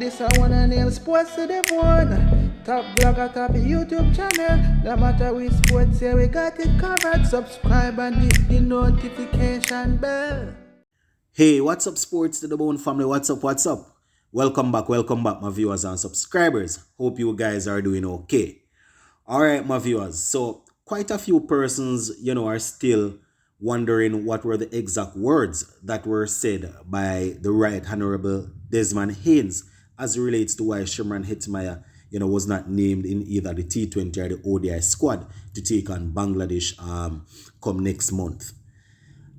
This I wanna nail sports to the bone. Top blogger, top YouTube channel. No matter which sports, here we got it covered. Subscribe and hit the notification bell. Hey, what's up, sports to the bone family? What's up? What's up? Welcome back, my viewers and subscribers. Hope you guys are doing okay. All right, my viewers. So, quite a few persons, are still wondering what were the exact words that were said by the Right Honorable Desmond Haynes as it relates to why Shimron Hetmyer, was not named in either the T20 or the ODI squad to take on Bangladesh come next month.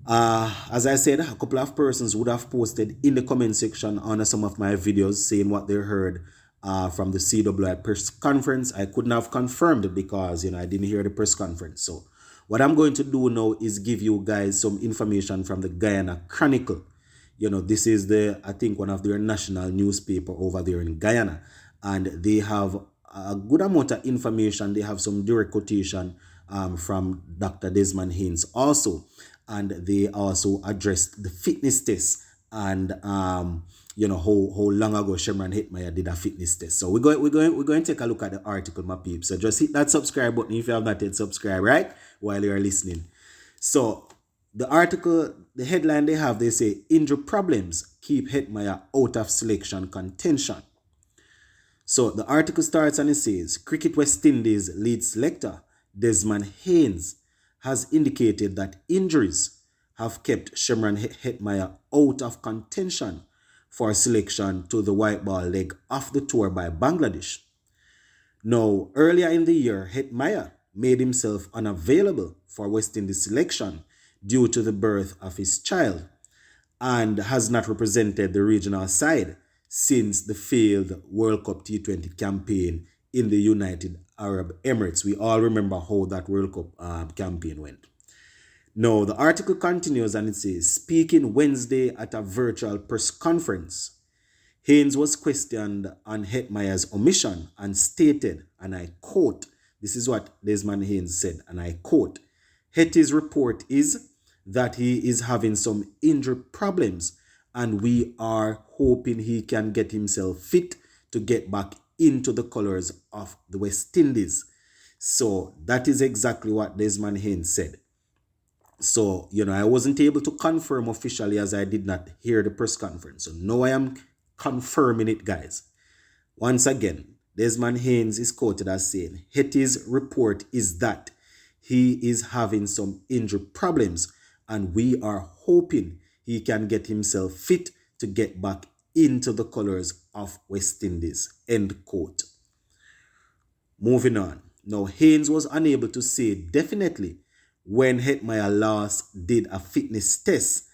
As I said, a couple of persons would have posted in the comment section on some of my videos saying what they heard from the CWI press conference. I couldn't have confirmed it because, I didn't hear the press conference. So what I'm going to do now is give you guys some information from the Guyana Chronicle. This is I think one of their national newspaper over there in Guyana. And they have a good amount of information. They have some direct quotation from Dr. Desmond Haynes also. And they also addressed the fitness test and how long ago Shimron Hetmyer did a fitness test. So we're going to take a look at the article, my peeps. So just hit that subscribe button if you have not yet subscribed, right? While you're listening. So the article, the headline they say, injury problems keep Hetmyer out of selection contention. So the article starts and it says, Cricket West Indies lead selector Desmond Haynes has indicated that injuries have kept Shimron Hetmyer out of contention for selection to the white ball leg of the tour by Bangladesh. Now, earlier in the year, Hetmyer made himself unavailable for West Indies selection due to the birth of his child and has not represented the regional side since the failed World Cup T20 campaign in the United Arab Emirates. We all remember how that World Cup campaign went. Now, the article continues and it says, speaking Wednesday at a virtual press conference, Haynes was questioned on Hetmyer's omission and stated, and I quote, this is what Desmond Haynes said, and I quote, Hetty's report is that he is having some injury problems and we are hoping he can get himself fit to get back into the colors of the West Indies. So that is exactly what Desmond Haynes said. So, I wasn't able to confirm officially as I did not hear the press conference. So now I am confirming it, guys. Once again, Desmond Haynes is quoted as saying, Hetty's report is that he is having some injury problems and we are hoping he can get himself fit to get back into the colors of West Indies. End quote. Moving on. Now, Haynes was unable to say definitely when Hetmyer last did a fitness test,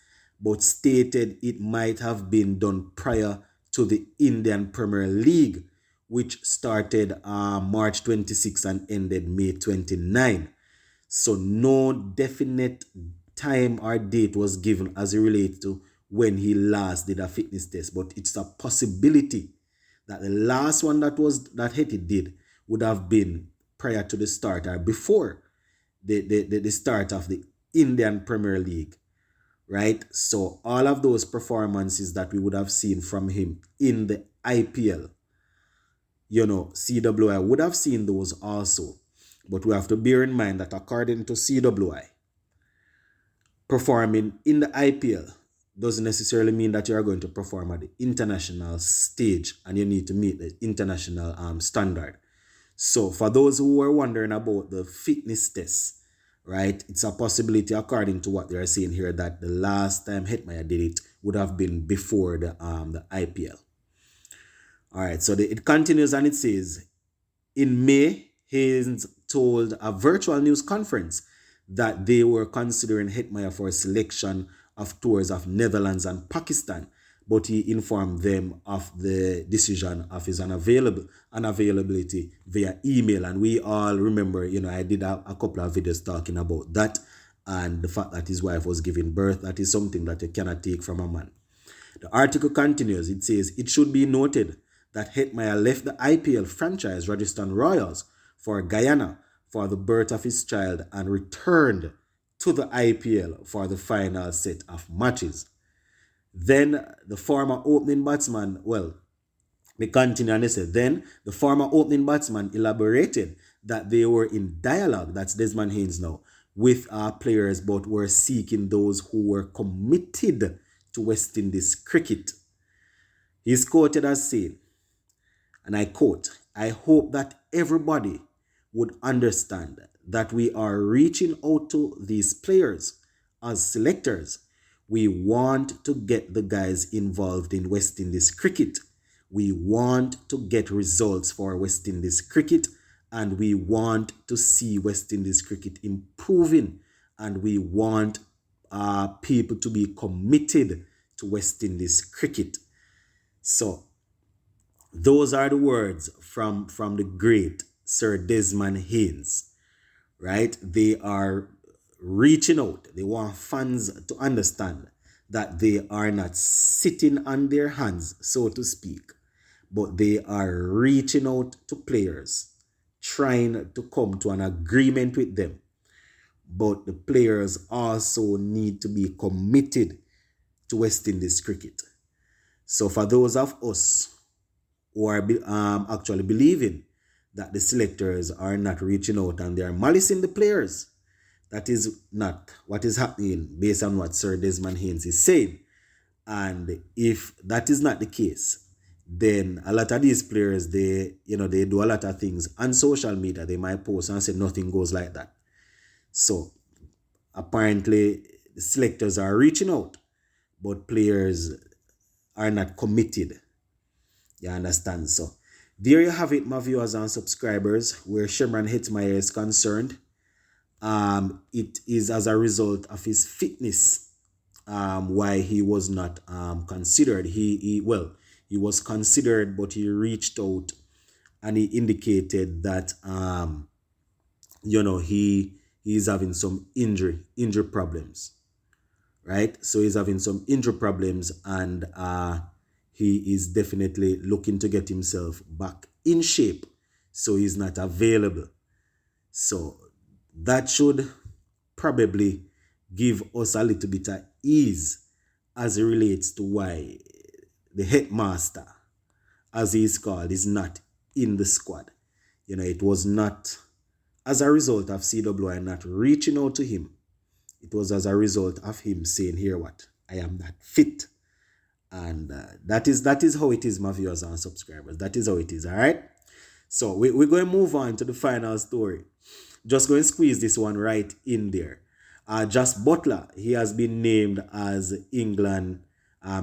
but stated it might have been done prior to the Indian Premier League, which started March 26 and ended May 29. So no definite time or date was given as it relates to when he last did a fitness test, but it's a possibility that the last one that Hetty did would have been prior to the start or before the start of the Indian Premier League, right? So all of those performances that we would have seen from him in the IPL, CWI would have seen those also. But we have to bear in mind that according to CWI, performing in the IPL doesn't necessarily mean that you are going to perform at the international stage and you need to meet the international standard. So for those who are wondering about the fitness test, right, it's a possibility according to what they are saying here that the last time Hetmyer did it would have been before the IPL. All right, so it continues and it says, in May, Haynes told a virtual news conference that they were considering Hetmyer for selection of tours of Netherlands and Pakistan, but he informed them of the decision of his unavailability via email. And we all remember, I did a couple of videos talking about that and the fact that his wife was giving birth. That is something that you cannot take from a man. The article continues. It says, it should be noted that Hetmyer left the IPL franchise Rajasthan Royals for Guyana for the birth of his child and returned to the IPL for the final set of matches. Then the former opening batsman, They continue and they say, then the former opening batsman elaborated that they were in dialogue, that's Desmond Haynes now, with our players, but were seeking those who were committed to West Indies cricket. He is quoted as saying, and I quote, I hope that everybody would understand that we are reaching out to these players as selectors. We want to get the guys involved in West Indies cricket. We want to get results for West Indies cricket, and we want to see West Indies cricket improving, and we want people to be committed to West Indies cricket. So those are the words from the great Sir Desmond Haynes, right? They are reaching out. They want fans to understand that they are not sitting on their hands, so to speak, but they are reaching out to players, trying to come to an agreement with them. But the players also need to be committed to West Indies cricket. So for those of us who are actually believing that the selectors are not reaching out and they are malicing the players, that is not what is happening based on what Sir Desmond Haynes is saying. And if that is not the case, then a lot of these players, they do a lot of things on social media. They might post and say nothing goes like that. So apparently the selectors are reaching out, but players are not committed. You understand? So there you have it, my viewers and subscribers, where Shimron Hetmeyer is concerned. It is as a result of his fitness why he was not considered. He was considered, but he reached out and he indicated that he is having some injury problems, right? So he's having some injury problems, and he is definitely looking to get himself back in shape, so he's not available. So that should probably give us a little bit of ease as it relates to why the headmaster, as he is called, is not in the squad. It was not as a result of CWI not reaching out to him. It was as a result of him saying, here what, I am not fit. And that is how it is, my viewers and subscribers. That is how it is, all right? So we're going to move on to the final story. Just going to squeeze this one right in there. Just Buttler, he has been named as England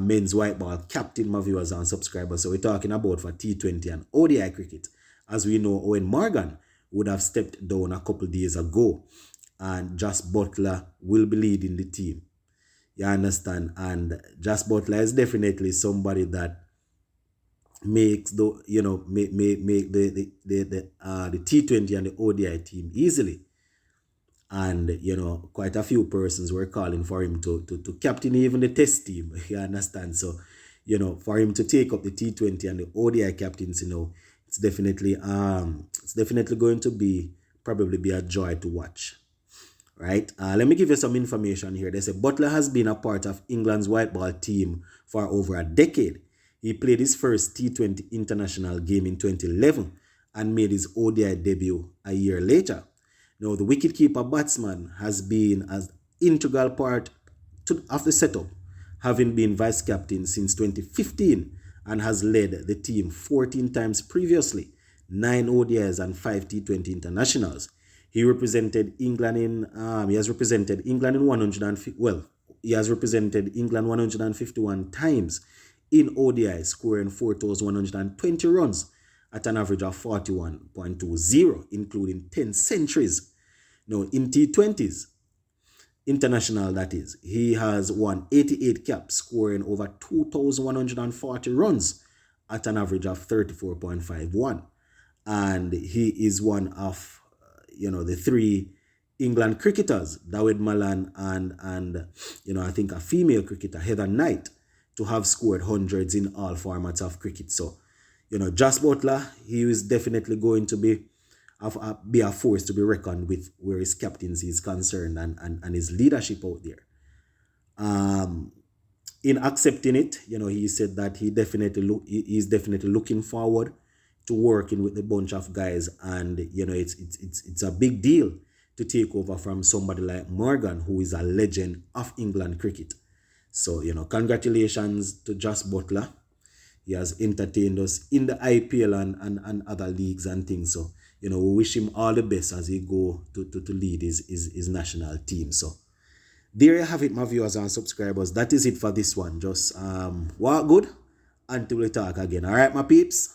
men's white ball captain, my viewers and subscribers. So we're talking about for T20 and ODI cricket. As we know, Owen Morgan would have stepped down a couple days ago, and Just Buttler will be leading the team. You understand? And Just Buttler is definitely somebody that makes make the T20 and the ODI team easily. And quite a few persons were calling for him to captain even the test team. You understand? So for him to take up the T20 and the ODI captains, it's definitely going to be a joy to watch. Right? Let me give you some information here. They say Buttler has been a part of England's white ball team for over a decade. He played his first T20 international game in 2011 and made his ODI debut a year later. Now, the wicketkeeper batsman has been an integral part of the setup, having been vice captain since 2015 and has led the team 14 times previously, 9 ODIs and 5 T20 internationals. He represented England he has represented England 151 times in ODI, scoring 4,120 runs at an average of 41.20, including 10 centuries. Now, in T20s, international that is, he has won 88 caps, scoring over 2,140 runs at an average of 34.51. And he is one of the 3 England cricketers, Dawid Malan and I think a female cricketer, Heather Knight, to have scored hundreds in all formats of cricket. So, Just Buttler, he is definitely going to be a force to be reckoned with where his captaincy is concerned and his leadership out there. in accepting it, he said that he's definitely looking forward to working with a bunch of guys, and it's a big deal to take over from somebody like Morgan, who is a legend of England cricket. So congratulations to Josh Buttler. He has entertained us in the IPL and other leagues and things. So we wish him all the best as he go to lead his national team. So there you have it, my viewers and subscribers. That is it for this one. Just walk good until we talk again. All right, my peeps.